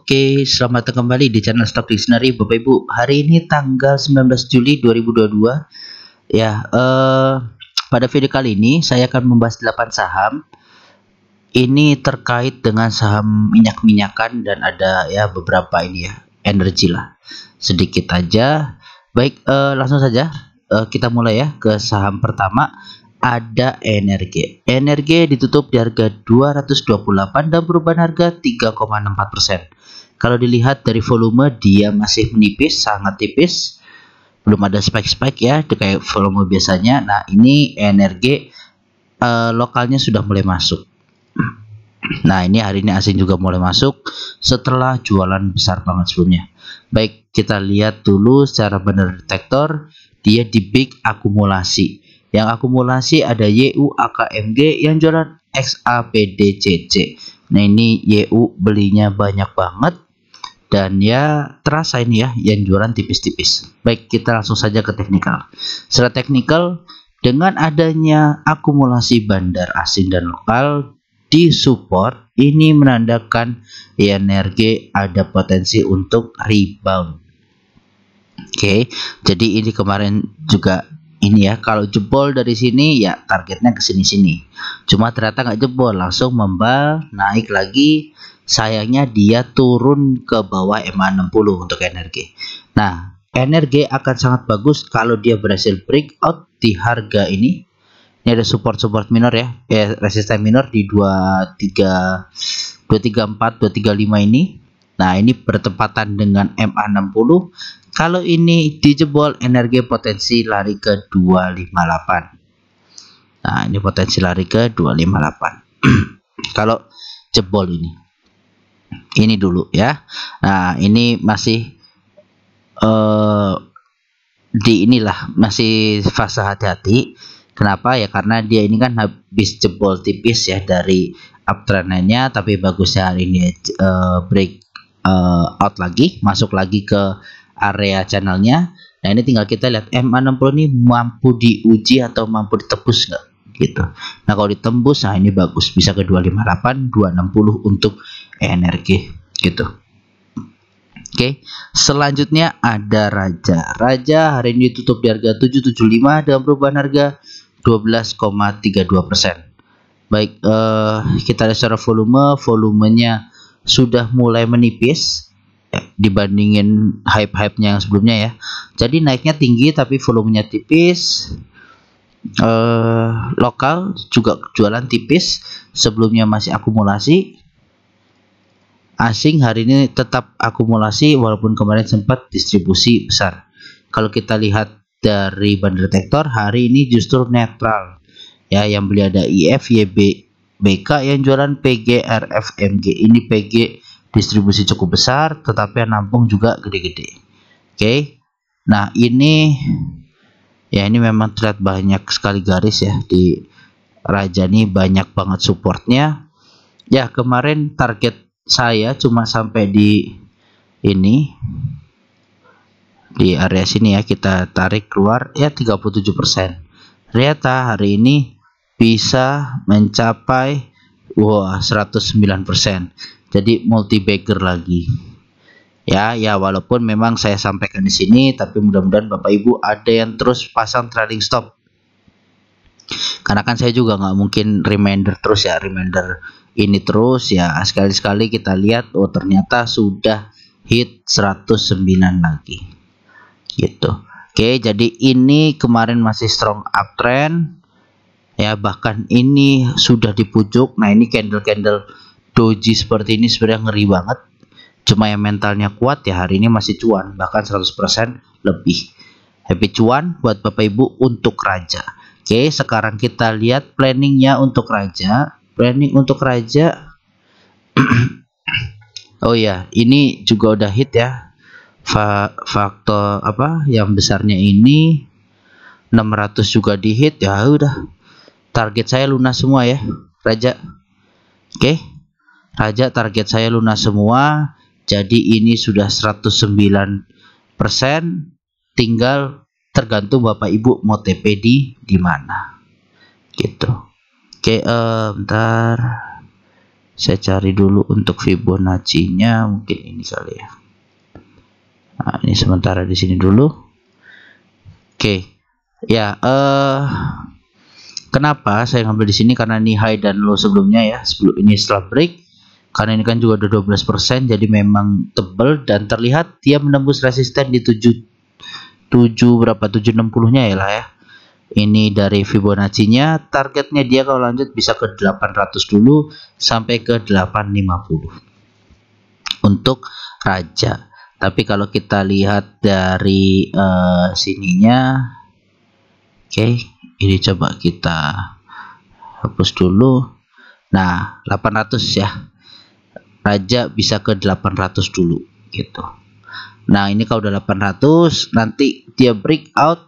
Oke, selamat datang kembali di channel Stock Dictionary Bapak Ibu. Hari ini tanggal 19 Juli 2022. Ya, pada video kali ini saya akan membahas 8 saham. Ini terkait dengan saham minyak-minyakan dan ada ya beberapa ini ya, energi lah. Sedikit aja. Baik, langsung saja kita mulai ya ke saham pertama. Ada energi. Energi ditutup di harga 228 dan perubahan harga 3,64%. Kalau dilihat dari volume dia masih menipis, sangat tipis. Belum ada spike-spike ya, kayak volume biasanya. Nah, ini energi lokalnya sudah mulai masuk. Nah, ini hari ini asing juga mulai masuk setelah jualan besar banget sebelumnya. Baik, kita lihat dulu secara benar detektor, dia di big akumulasi. Yang akumulasi ada YU, AKMG, yang jualan XAPDCC. Nah, ini YU belinya banyak banget dan ya terasa ini ya yang jualan tipis-tipis. Baik, kita langsung saja ke teknikal. Secara teknikal, dengan adanya akumulasi bandar asing dan lokal di support, ini menandakan energi ada potensi untuk rebound. Oke, jadi ini kemarin juga ini ya, kalau jebol dari sini ya targetnya ke sini-sini. Cuma ternyata nggak jebol, langsung membal, naik lagi. Sayangnya dia turun ke bawah MA60 untuk energi. Nah, energi akan sangat bagus kalau dia berhasil breakout di harga ini. Ini ada support minor ya, resisten minor di 23, 234, 235 ini. Nah, ini bertepatan dengan MA60. Kalau ini dijebol, energi potensi lari ke 258. Nah, ini potensi lari ke 258. Kalau jebol ini dulu ya. Nah, ini masih masih fase hati-hati. Kenapa ya? Karena dia ini kan habis jebol tipis ya dari uptrend-nya, tapi bagusnya hari ini break out lagi, masuk lagi ke area channelnya. Nah, ini tinggal kita lihat MA60 ini mampu diuji atau mampu ditembus nggak gitu. Nah, kalau ditembus, nah ini bagus, bisa ke 258, 260 untuk energi gitu. Oke, selanjutnya ada Raja hari ini tutup di harga 775 dengan perubahan harga 12,32%. Baik, kita lihat secara volumenya sudah mulai menipis dibandingin hype-nya yang sebelumnya ya. Jadi naiknya tinggi tapi volumenya tipis. Lokal juga jualan tipis, sebelumnya masih akumulasi. Asing hari ini tetap akumulasi walaupun kemarin sempat distribusi besar. Kalau kita lihat dari bandar detektor, hari ini justru netral ya, yang beli ada IF, YB, BK, yang jualan PG, RF, MG. Ini PG distribusi cukup besar, tetapi yang nampung juga gede-gede. Oke, nah ini ya, ini memang terlihat banyak sekali garis ya di Raja ini, banyak banget supportnya ya. Kemarin target saya cuma sampai di ini, di area sini ya, kita tarik keluar ya 37%. Ternyata hari ini bisa mencapai 109%. Jadi multi bagger lagi. Ya, walaupun memang saya sampaikan di sini, tapi mudah-mudahan Bapak Ibu ada yang terus pasang trailing stop. Karena kan saya juga nggak mungkin reminder terus ya, reminder ini terus ya. Sekali-sekali kita lihat, oh ternyata sudah hit 109 lagi. Gitu. Oke, jadi ini kemarin masih strong uptrend. Ya, bahkan ini sudah di pucuk. Nah, ini candle doji seperti ini sebenarnya ngeri banget. Cuma yang mentalnya kuat ya, hari ini masih cuan, bahkan 100% lebih. Happy cuan buat Bapak Ibu untuk Raja. Oke, sekarang kita lihat planningnya untuk Raja. Planning untuk Raja. Oh ya, ini juga udah hit ya. Faktor apa yang besarnya ini 600 juga di hit ya. Udah, target saya lunas semua ya Raja. Oke, Raja target saya lunas semua. Jadi ini sudah 109%. Tinggal tergantung Bapak Ibu mau TP di mana gitu. Oke, bentar. Saya cari dulu untuk Fibonacci-nya, mungkin ini kali ya. Nah, ini sementara di sini dulu. Oke. Ya, kenapa saya ngambil di sini? Karena ini high dan low sebelumnya ya. Sebelum ini setelah break. Karena ini kan juga udah 12%, jadi memang tebal dan terlihat dia menembus resisten di 760-nya ya lah ya. Ini dari Fibonacci-nya, targetnya dia kalau lanjut bisa ke 800 dulu sampai ke 850 untuk raja. Tapi kalau kita lihat dari sininya, oke, ini coba kita hapus dulu. Nah, 800 ya. Raja bisa ke 800 dulu gitu. Nah, ini kalau udah 800 nanti dia breakout,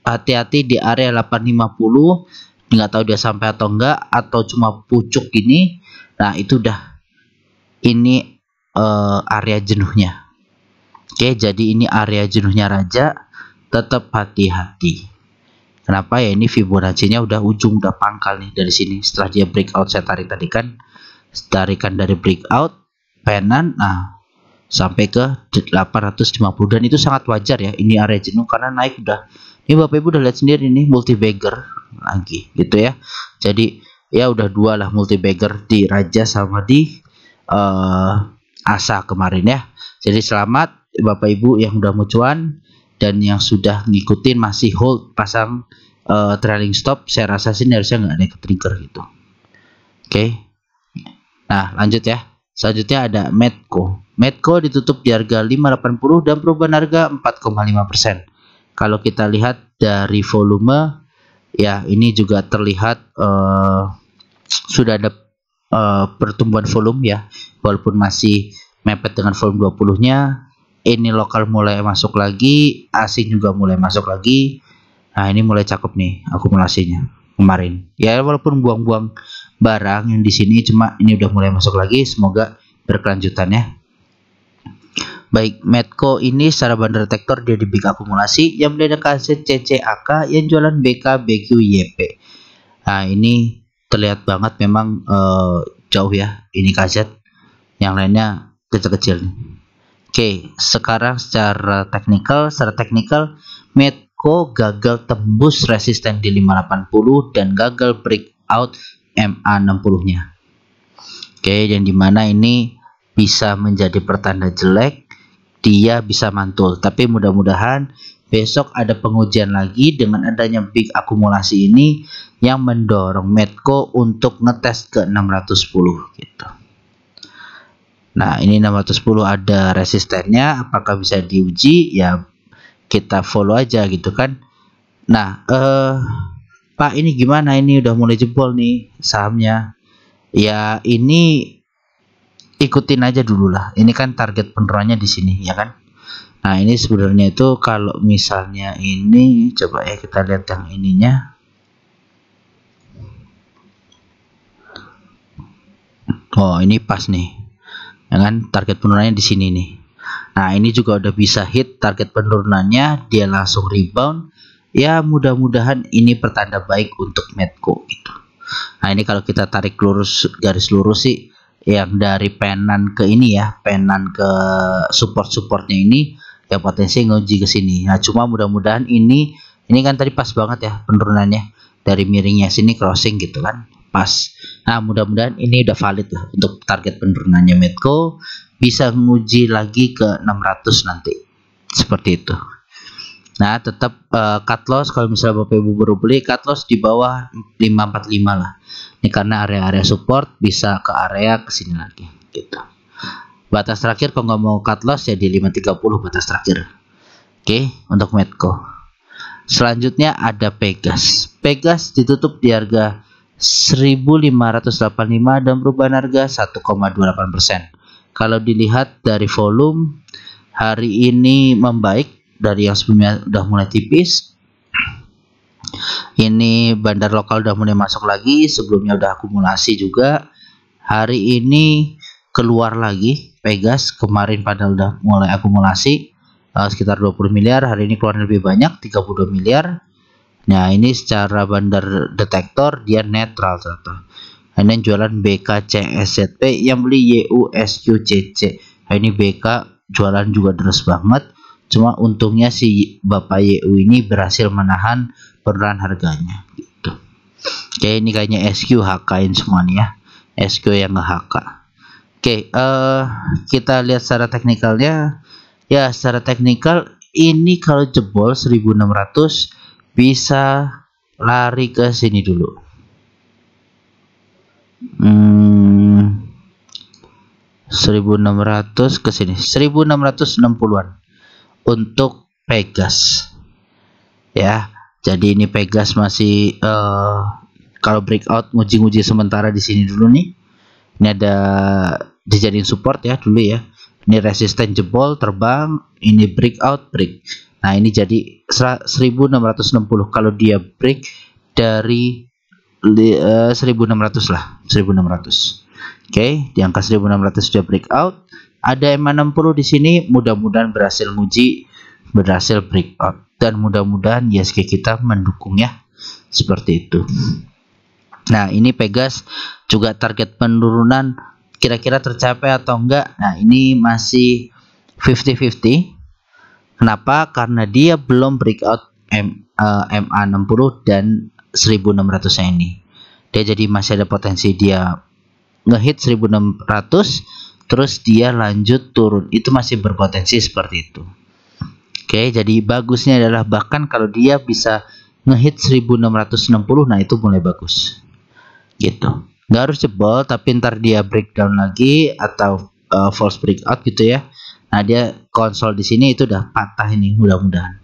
hati-hati di area 850, nggak tahu dia sampai atau enggak atau cuma pucuk ini. Nah, itu udah ini area jenuhnya. Oke, jadi ini area jenuhnya raja, tetap hati-hati. Kenapa ya? Ini Fibonacci-nya udah ujung, udah pangkal nih dari sini. Setelah dia breakout saya tarik tadi kan, tarikan dari breakout penan, nah sampai ke 850 dan itu sangat wajar ya. Ini area jenuh karena naik udah. Ini Bapak Ibu udah lihat sendiri nih multi bagger lagi gitu ya. Jadi ya udah dua lah multi bagger di raja sama di asa kemarin ya. Jadi selamat Bapak Ibu yang udah mau cuan dan yang sudah ngikutin masih hold pasang trailing stop. Saya rasa sih harusnya nggak ada ke trigger gitu. Oke. Nah lanjut ya. Selanjutnya ada Medco. Medco ditutup di harga 580 dan perubahan harga 4,5%. Kalau kita lihat dari volume ya, ini juga terlihat sudah ada pertumbuhan volume ya, walaupun masih mepet dengan volume 20-nya. Ini lokal mulai masuk lagi, asing juga mulai masuk lagi. Nah, ini mulai cakep nih akumulasinya kemarin. Ya, walaupun buang-buang barang yang di sini, cuma ini udah mulai masuk lagi. Semoga berkelanjutan ya. Baik, Medco ini secara bandar detektor dia di big akumulasi yang membedakan aset CCAK yang jualan BK, BQ, YP. Nah, ini terlihat banget memang jauh ya ini kaset. Yang lainnya kecil-kecil. Oke, sekarang secara teknikal Medco gagal tembus resisten di 580 dan gagal breakout MA60-nya. Oke, yang dimana ini bisa menjadi pertanda jelek, dia bisa mantul. Tapi mudah-mudahan besok ada pengujian lagi dengan adanya big akumulasi ini yang mendorong Medco untuk ngetes ke 610 gitu. Nah, ini 610 ada resistennya, apakah bisa diuji? Ya kita follow aja gitu kan. Nah, Pak ini gimana, ini udah mulai jebol nih sahamnya. Ya ini ikutin aja dulu lah. Ini kan target penurunannya di sini ya kan. Nah, ini sebenarnya itu kalau misalnya ini coba ya kita lihat yang ininya. Oh, ini pas nih. Ya kan, target penurunannya di sini nih. Nah, ini juga udah bisa hit target penurunannya, dia langsung rebound. Ya, mudah-mudahan ini pertanda baik untuk Medco gitu. Nah, ini kalau kita tarik lurus, garis lurus sih yang dari penan ke ini ya, penan ke support-supportnya ini ya potensi nguji ke sini. Nah, cuma mudah-mudahan ini kan tadi pas banget ya penurunannya dari miringnya sini crossing gitu kan, pas. Nah, mudah-mudahan ini udah valid lah untuk target penurunannya Medco, bisa nguji lagi ke 600 nanti seperti itu. Nah, tetap cut loss kalau misalnya Bapak Ibu baru beli, cut loss di bawah 545 lah. Ini karena area-area support bisa ke area kesini lagi gitu. Batas terakhir kalau nggak mau cut loss ya di 530 batas terakhir. Oke, untuk Medco. Selanjutnya ada Pegas. Pegas ditutup di harga 1585 dan perubahan harga 1,28%. Kalau dilihat dari volume hari ini membaik dari yang sebelumnya udah mulai tipis. Ini bandar lokal udah mulai masuk lagi, sebelumnya udah akumulasi juga. Hari ini keluar lagi Pegas, kemarin padahal udah mulai akumulasi sekitar 20 miliar, hari ini keluar lebih banyak 32 miliar. Nah, ini secara bandar detektor dia netral ternyata. Ini yang jualan BKCSZP, yang beli YUSQCC. Nah, ini BK jualan juga deras banget. Cuma untungnya si Bapak YU ini berhasil menahan penurunan harganya gitu. Oke, ini kayaknya SQ HK-in semua nih ya. SQ yang nge-HK. Oke, kita lihat secara teknikalnya. Ya, secara teknikal ini kalau jebol 1600 bisa lari ke sini dulu. 1600 ke sini, 1660-an untuk Pegas. Ya, jadi ini Pegas masih kalau breakout nguji-nguji sementara di sini dulu nih. Ini ada dijadiin support ya dulu ya. Ini resisten jebol terbang, ini breakout break. Nah, ini jadi 1660 kalau dia break dari 1600 lah, 1600. Oke, di angka 1600 sudah breakout. Ada MA60 di sini, mudah-mudahan berhasil nguji, berhasil breakout, dan mudah-mudahan ISG kita mendukungnya seperti itu. Nah, ini Pegas juga target penurunan kira-kira tercapai atau enggak. Nah, ini masih 50-50. Kenapa? Karena dia belum breakout MA60 dan 1600 ini. Dia jadi masih ada potensi dia ngehit 1600 terus dia lanjut turun. Itu masih berpotensi seperti itu. Oke, jadi bagusnya adalah bahkan kalau dia bisa ngehit 1660, nah itu mulai bagus. Gitu. Nggak harus jebol, tapi ntar dia breakdown lagi atau false breakout gitu ya. Nah, dia konsol di sini itu udah patah ini, mudah-mudahan.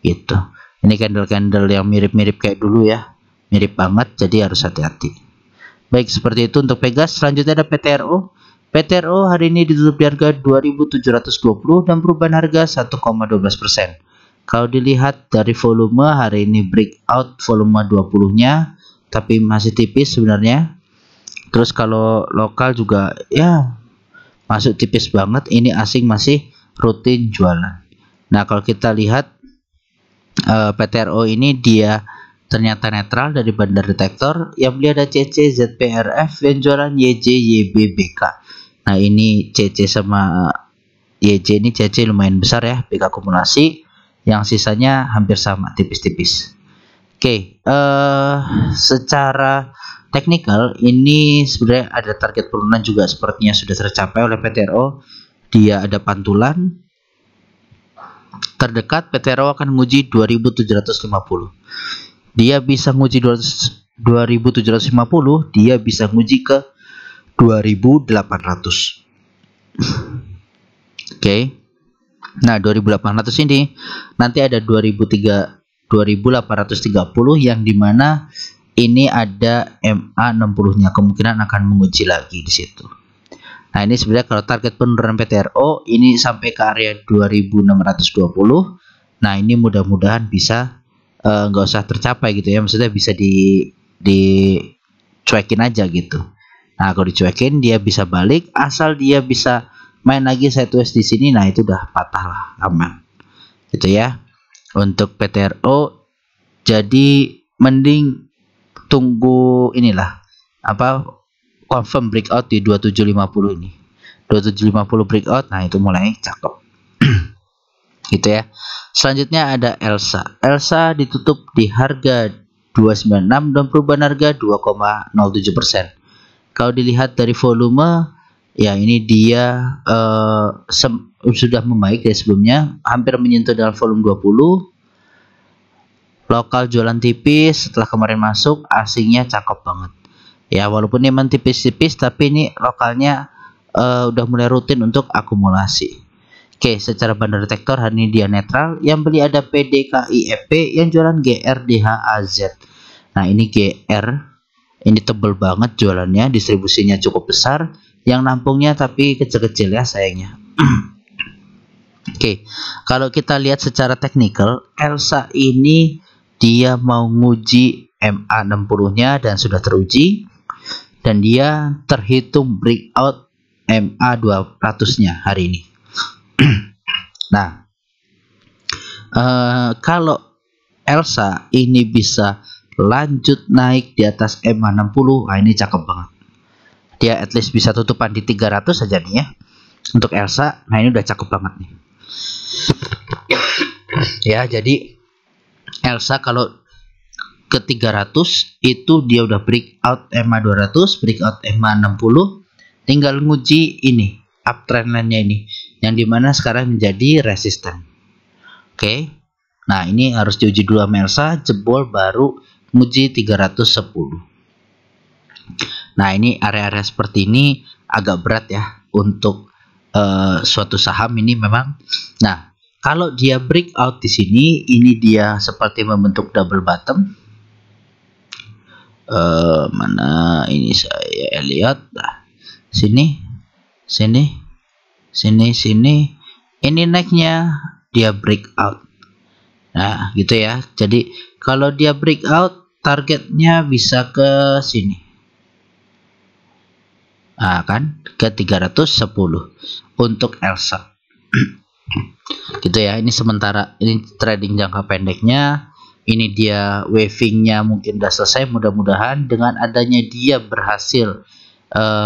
Gitu. Ini candle-candle yang mirip-mirip kayak dulu ya. Mirip banget, jadi harus hati-hati. Baik, seperti itu untuk Pegas. Selanjutnya ada PTRO. PTRO hari ini ditutup di harga 2720 dan perubahan harga 1,12%. Kalau dilihat dari volume, hari ini breakout volume 20-nya, tapi masih tipis sebenarnya. Terus kalau lokal juga ya masuk tipis banget. Ini asing masih rutin jualan. Nah, kalau kita lihat PTRO ini dia ternyata netral dari bandar detektor. Yang beli ada CC, ZPRF, yang jualan YJ, YB, BK. Nah, ini CC sama YJ, ini CC lumayan besar ya, BK akumulasi. Yang sisanya hampir sama, tipis-tipis. Oke, secara teknikal ini sebenarnya ada target penurunan juga sepertinya sudah tercapai oleh PTRO. Dia ada pantulan terdekat. PTRO akan menguji 2750. Dia bisa nguji 2750, dia bisa nguji ke 2800. Oke. Nah, 2800 ini nanti ada 2830 yang dimana ini ada MA60-nya, kemungkinan akan menguji lagi di situ. Nah, ini sebenarnya kalau target penurunan PTRO ini sampai ke area 2620. Nah, ini mudah-mudahan bisa nggak usah tercapai gitu ya, maksudnya bisa dicuekin aja gitu. Nah, kalau dicuekin dia bisa balik, asal dia bisa main lagi sideways di sini. Nah, itu udah patah lah, aman gitu ya untuk PTRO. Jadi mending tunggu inilah apa, confirm breakout di 2750 ini. 2750 breakout, nah itu mulai cakep. Gitu ya. Selanjutnya ada Elsa. Elsa ditutup di harga 296 dan perubahan harga 2,07%. Kalau dilihat dari volume, ya ini dia sudah membaik dari sebelumnya, hampir menyentuh dalam volume 20. Lokal jualan tipis setelah kemarin masuk, asingnya cakep banget. Ya, walaupun memang tipis-tipis, tapi ini lokalnya udah mulai rutin untuk akumulasi. Oke, secara bandar detektor hari ini dia netral. Yang beli ada PDKIEP, yang jualan GRDHAZ. Nah, ini GR, ini tebel banget jualannya, distribusinya cukup besar. Yang nampungnya tapi kecil-kecil ya sayangnya. Oke, kalau kita lihat secara teknikal, Elsa ini dia mau nguji MA60-nya dan sudah teruji. Dan dia terhitung breakout MA200-nya hari ini. Nah, kalau Elsa ini bisa lanjut naik di atas MA60. Nah, ini cakep banget. Dia at least bisa tutupan di 300 saja nih ya. Untuk Elsa, nah ini udah cakep banget nih. Ya, jadi Elsa kalau ke 300 itu dia udah breakout MA200, breakout MA60, tinggal nguji ini uptrend line-nya ini, yang dimana sekarang menjadi resisten. Oke. Nah, ini harus diuji dulu sama Elsa, jebol baru nguji 310. Nah, ini area-area seperti ini agak berat ya untuk suatu saham ini memang. Nah, kalau dia breakout di sini, ini dia seperti membentuk double bottom. Mana ini saya lihat. Nah, sini. Ini naiknya dia breakout. Nah, gitu ya. Jadi kalau dia breakout, targetnya bisa ke sini. Nah, kan ke 310 untuk Elsa. Gitu ya. Ini sementara, ini trading jangka pendeknya. Ini dia wavingnya mungkin udah selesai. Mudah-mudahan dengan adanya dia berhasil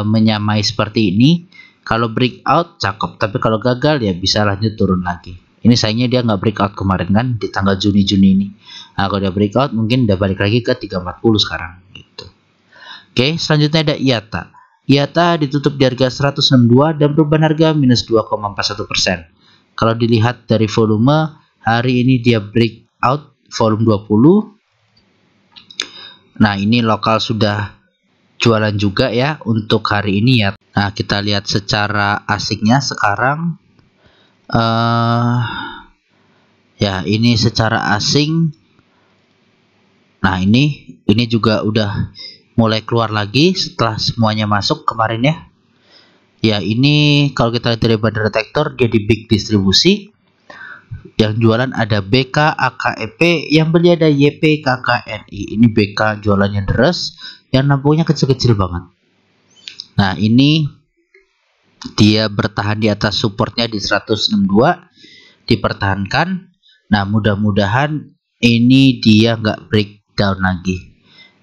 menyamai seperti ini. Kalau breakout cakep, tapi kalau gagal ya bisa lanjut turun lagi. Ini sayangnya dia nggak breakout kemarin kan di tanggal Juni ini. Nah, kalau dia breakout mungkin udah balik lagi ke 340 sekarang gitu. Oke, selanjutnya ada IATA. IATA ditutup di harga 162 dan perubahan harga minus 2,41%. Kalau dilihat dari volume, hari ini dia breakout volume 20. Nah, ini lokal sudah jualan juga ya untuk hari ini ya. Nah, kita lihat secara asiknya sekarang. Ya, ini secara asing. Nah, ini juga udah mulai keluar lagi setelah semuanya masuk kemarin ya. Ya, ini kalau kita lihat dari Bundle Detector, dia di big distribusi. Yang jualan ada BK, AKEP, yang beli ada YP, KKNI. Ini BK jualannya deres, yang nampungnya kecil-kecil banget. Nah, ini dia bertahan di atas supportnya di 162, dipertahankan. Nah, mudah-mudahan ini dia nggak breakdown lagi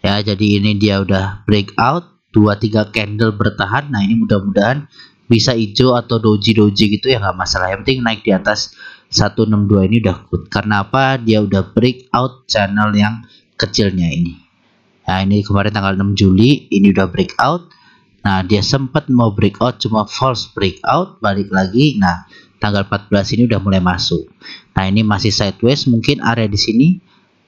ya. Jadi ini dia udah breakout 2-3 candle bertahan. Nah, ini mudah-mudahan bisa hijau atau doji gitu ya, nggak masalah. Yang penting naik di atas 162 ini udah good. Karena apa? Dia udah breakout channel yang kecilnya ini. Nah, ini kemarin tanggal 6 Juli ini udah breakout. Nah, dia sempat mau breakout, cuma false breakout, balik lagi. Nah, tanggal 14 ini udah mulai masuk. Nah, ini masih sideways, mungkin area di sini.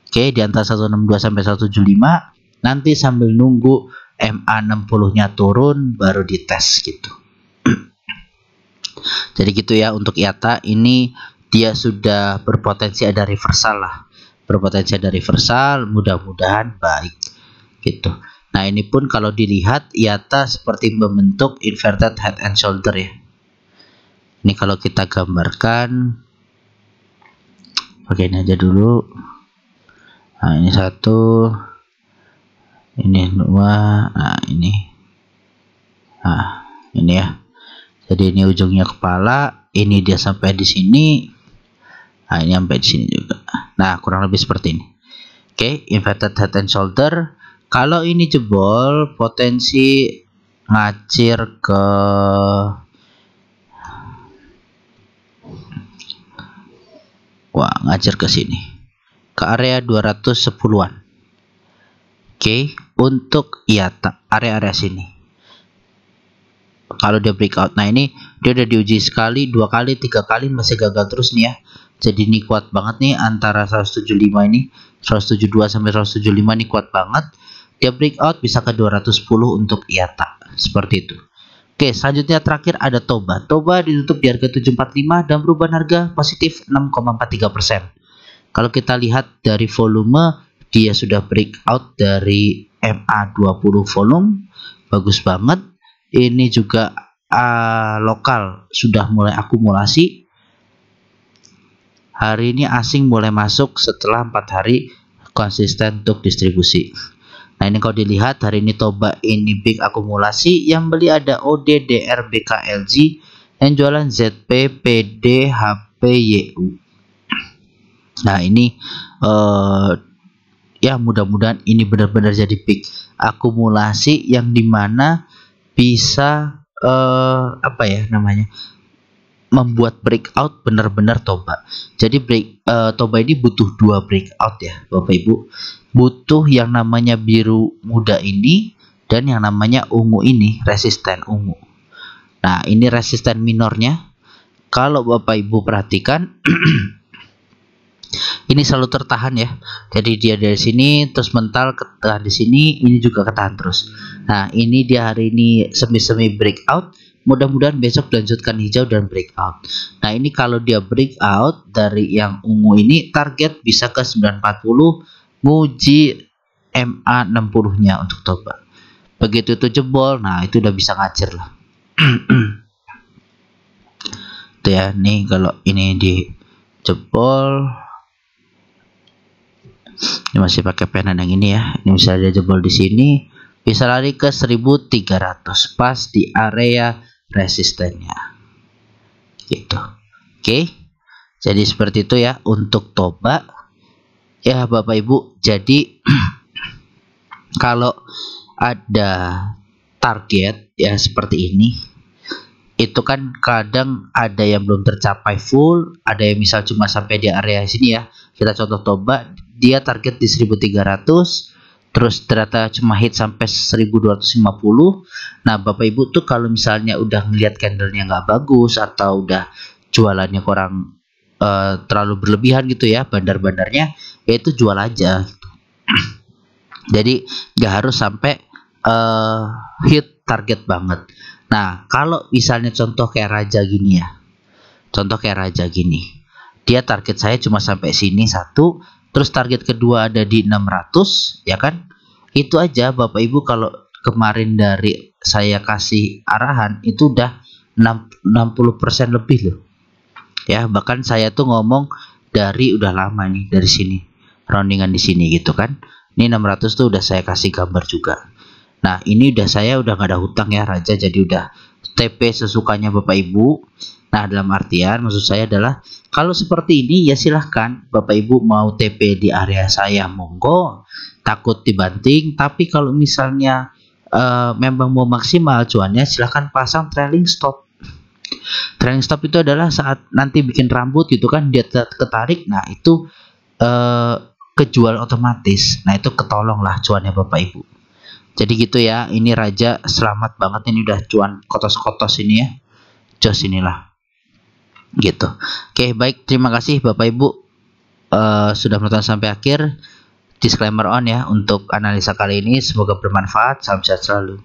Oke, di antara 162 sampai 175. Nanti sambil nunggu MA60-nya turun baru dites gitu. Jadi gitu ya untuk IATA. Ini dia sudah berpotensi ada reversal lah. Berpotensi ada reversal, mudah-mudahan baik gitu. Nah, ini pun kalau dilihat IATA seperti membentuk inverted head and shoulder ya. Ini kalau kita gambarkan, oke, ini aja dulu. Nah, ini satu, ini dua, nah ini, nah ini ya. Jadi ini ujungnya kepala, ini dia sampai di sini. Nah, ini sampai di sini juga. Nah, kurang lebih seperti ini. Oke, inverted head and shoulder. Kalau ini jebol, potensi ngacir ke ngacir ke sini. Ke area 210-an. Oke, untuk IATA area-area sini. Kalau dia breakout, nah ini dia udah diuji sekali, 2 kali, 3 kali masih gagal terus nih ya. Jadi ini kuat banget nih antara 175 ini, 172 sampai 175 ini kuat banget. Dia breakout bisa ke 210 untuk IATA, seperti itu. Oke, selanjutnya terakhir ada Toba. Toba ditutup di harga 745 dan perubahan harga positif 6,43%. Kalau kita lihat dari volume, dia sudah breakout dari MA20 volume, bagus banget. Ini juga lokal sudah mulai akumulasi. Hari ini asing mulai masuk setelah 4 hari konsisten untuk distribusi. Nah, ini kalau dilihat hari ini Toba ini big akumulasi. Yang beli ada OD, DR, BKLG, yang jualan ZP, PD, HP, YU. Nah, ini ya mudah-mudahan ini benar-benar jadi peak akumulasi yang dimana bisa apa ya namanya, membuat breakout benar-benar Toba. Jadi Toba ini butuh 2 breakout ya Bapak Ibu, butuh yang namanya biru muda ini dan yang namanya ungu ini, resisten ungu. Nah ini resisten minornya, kalau Bapak Ibu perhatikan ini selalu tertahan ya. Jadi dia dari sini terus mental ketahan di sini, ini juga ketahan terus. Nah, ini dia hari ini semi-semi breakout. Mudah-mudahan besok lanjutkan hijau dan breakout. Nah, ini kalau dia breakout dari yang ungu ini, target bisa ke 940, nguji MA 60-nya untuk Toba. Begitu itu jebol, nah itu udah bisa ngacir lah. Tuh ya, nih kalau ini di jebol, ini masih pakai pena yang ini ya. Ini bisa dia jebol di sini, bisa lari ke 1300 pas di area resistennya. Gitu. Oke. Jadi seperti itu ya untuk Toba. Ya Bapak Ibu, jadi kalau ada target ya seperti ini, itu kan kadang ada yang belum tercapai full, ada yang misal cuma sampai di area sini ya. Kita contoh Toba, dia target di 1300, terus ternyata cuma hit sampai 1250. Nah Bapak Ibu tuh kalau misalnya udah ngelihat candlenya nggak bagus atau udah jualannya kurang terlalu berlebihan gitu ya, bandar-bandarnya, ya itu jual aja gitu. Jadi nggak harus sampai hit target banget. Nah kalau misalnya contoh kayak Raja gini ya, contoh kayak Raja gini, dia target saya cuma sampai sini satu, terus target kedua ada di 600 ya kan. Itu aja Bapak Ibu, kalau kemarin dari saya kasih arahan itu udah 60% lebih loh ya. Bahkan saya tuh ngomong dari udah lama nih, dari sini roundingan di sini gitu kan. Ini 600 tuh udah saya kasih gambar juga. Nah ini udah saya udah gak ada hutang ya Raja, jadi udah TP sesukanya Bapak Ibu. Nah dalam artian maksud saya adalah kalau seperti ini ya silahkan Bapak Ibu mau TP di area saya, monggo, takut dibanting. Tapi kalau misalnya memang mau maksimal cuannya, silahkan pasang trailing stop. Trailing stop itu adalah saat nanti bikin rambut gitu kan, dia ketarik, nah itu kejual otomatis. Nah itu ketolong lah cuannya Bapak Ibu. Jadi gitu ya, ini Raja selamat banget, ini udah cuan kotos-kotos ini ya, jos inilah gitu. Oke baik, terima kasih Bapak Ibu sudah menonton sampai akhir. Disclaimer on ya untuk analisa kali ini, semoga bermanfaat, salam sehat selalu.